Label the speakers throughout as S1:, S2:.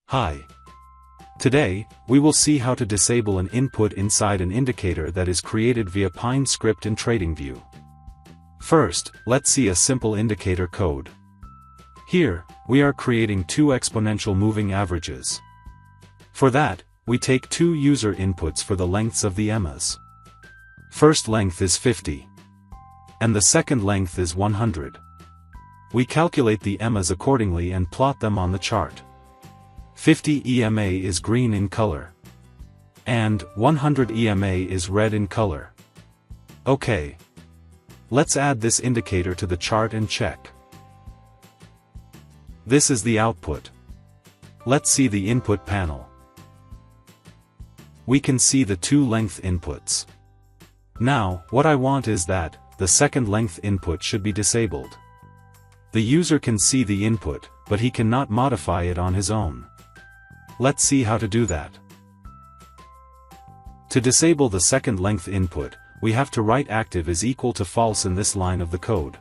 S1: Hi. Today, we will see how to disable an input inside an indicator that is created via Pine script in TradingView. First, let's see a simple indicator code. Here, we are creating two exponential moving averages. For that, we take two user inputs for the lengths of the EMAs. First length is 50. And the second length is 100. We calculate the EMAs accordingly and plot them on the chart. 50 EMA is green in color. And 100 EMA is red in color. Okay. Let's add this indicator to the chart and check. This is the output. Let's see the input panel. We can see the two length inputs. Now, what I want is that the second length input should be disabled. The user can see the input, but he cannot modify it on his own. Let's see how to do that. To disable the second length input, we have to write active is equal to false in this line of the code.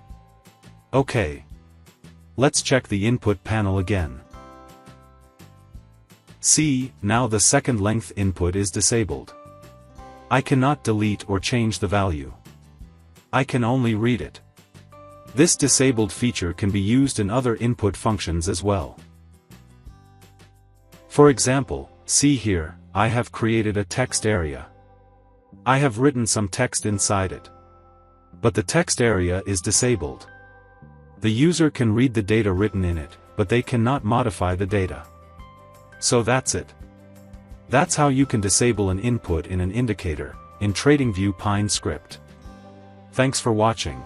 S1: Okay. Let's check the input panel again. See, now the second length input is disabled. I cannot delete or change the value. I can only read it. This disabled feature can be used in other input functions as well. For example, see here, I have created a text area. I have written some text inside it. But the text area is disabled. The user can read the data written in it, but they cannot modify the data. So that's it. That's how you can disable an input in an indicator, in TradingView Pine script. Thanks for watching.